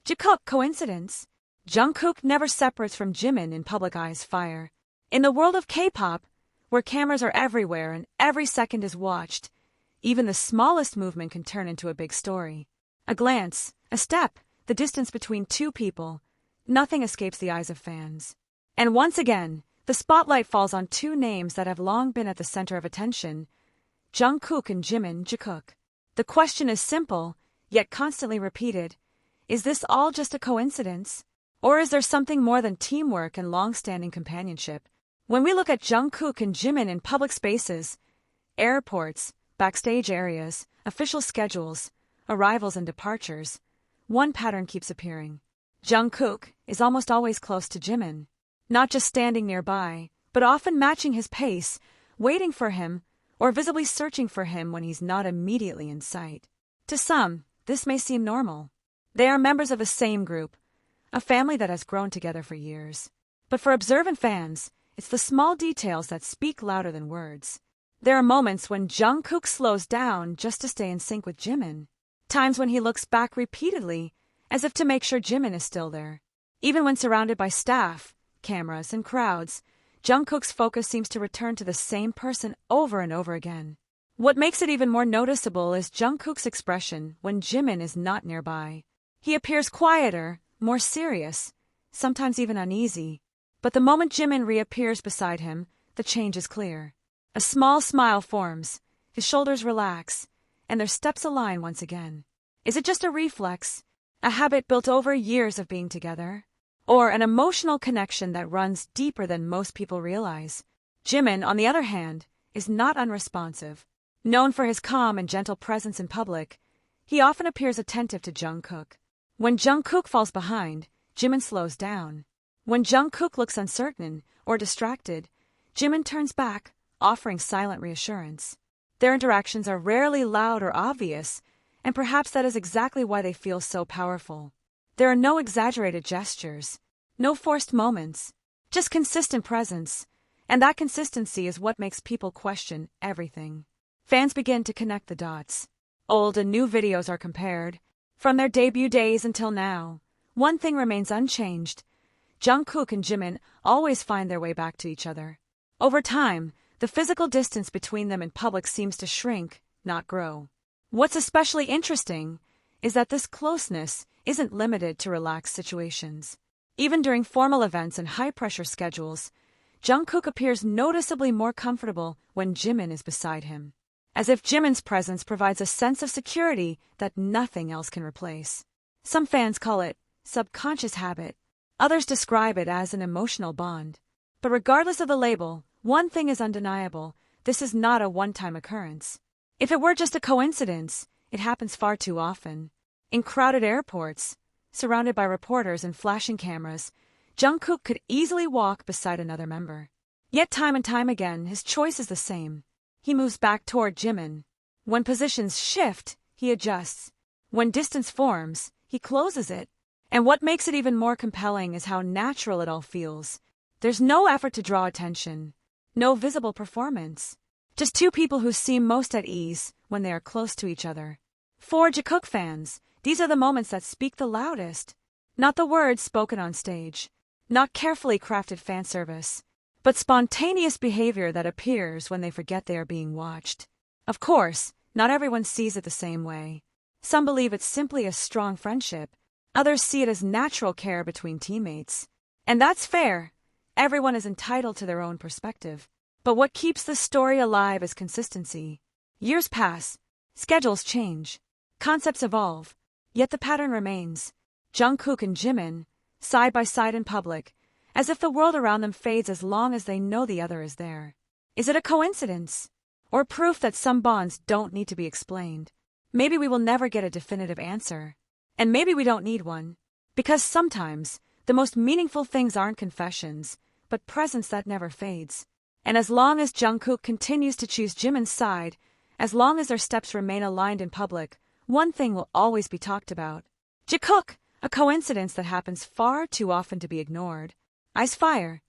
Jikook coincidence? Jungkook never separates from Jimin in public eye's fire. In the world of K-pop, where cameras are everywhere and every second is watched, even the smallest movement can turn into a big story. A glance, a step, the distance between two people, nothing escapes the eyes of fans. And once again, the spotlight falls on two names that have long been at the center of attention: Jungkook and Jimin. Jikook. The question is simple, yet constantly repeated. Is this all just a coincidence? Or is there something more than teamwork and long-standing companionship? When we look at Jungkook and Jimin in public spaces, airports, backstage areas, official schedules, arrivals and departures, one pattern keeps appearing. Jungkook is almost always close to Jimin, not just standing nearby, but often matching his pace, waiting for him, or visibly searching for him when he's not immediately in sight. To some, this may seem normal. They are members of the same group, a family that has grown together for years. But for observant fans, it's the small details that speak louder than words. There are moments when Jungkook slows down just to stay in sync with Jimin. Times when he looks back repeatedly, as if to make sure Jimin is still there. Even when surrounded by staff, cameras, and crowds, Jungkook's focus seems to return to the same person over and over again. What makes it even more noticeable is Jungkook's expression when Jimin is not nearby. He appears quieter, more serious, sometimes even uneasy. But the moment Jimin reappears beside him, the change is clear. A small smile forms, his shoulders relax, and their steps align once again. Is it just a reflex, a habit built over years of being together? Or an emotional connection that runs deeper than most people realize? Jimin, on the other hand, is not unresponsive. Known for his calm and gentle presence in public, he often appears attentive to Jungkook. When Jungkook falls behind, Jimin slows down. When Jungkook looks uncertain or distracted, Jimin turns back, offering silent reassurance. Their interactions are rarely loud or obvious, and perhaps that is exactly why they feel so powerful. There are no exaggerated gestures, no forced moments, just consistent presence, and that consistency is what makes people question everything. Fans begin to connect the dots. Old and new videos are compared. From their debut days until now, one thing remains unchanged. Jungkook and Jimin always find their way back to each other. Over time, the physical distance between them in public seems to shrink, not grow. What's especially interesting is that this closeness isn't limited to relaxed situations. Even during formal events and high-pressure schedules, Jungkook appears noticeably more comfortable when Jimin is beside him, as if Jimin's presence provides a sense of security that nothing else can replace. Some fans call it subconscious habit. Others describe it as an emotional bond. But regardless of the label, one thing is undeniable: this is not a one-time occurrence. If it were just a coincidence, it happens far too often. In crowded airports, surrounded by reporters and flashing cameras, Jungkook could easily walk beside another member. Yet time and time again, his choice is the same. He moves back toward Jimin. When positions shift, he adjusts. When distance forms, he closes it. And what makes it even more compelling is how natural it all feels. There's no effort to draw attention, no visible performance. Just two people who seem most at ease when they are close to each other. For Jikook fans, these are the moments that speak the loudest. Not the words spoken on stage, not carefully crafted fan service, but spontaneous behavior that appears when they forget they are being watched. Of course, not everyone sees it the same way. Some believe it's simply a strong friendship. Others see it as natural care between teammates. And that's fair. Everyone is entitled to their own perspective. But what keeps the story alive is consistency. Years pass, schedules change, concepts evolve, yet the pattern remains. Jungkook and Jimin, side by side in public, as if the world around them fades as long as they know the other is there. Is it a coincidence? Or proof that some bonds don't need to be explained? Maybe we will never get a definitive answer. And maybe we don't need one. Because sometimes, the most meaningful things aren't confessions, but presence that never fades. And as long as Jungkook continues to choose Jimin's side, as long as their steps remain aligned in public, one thing will always be talked about. Jikook, a coincidence that happens far too often to be ignored. Ice Fire,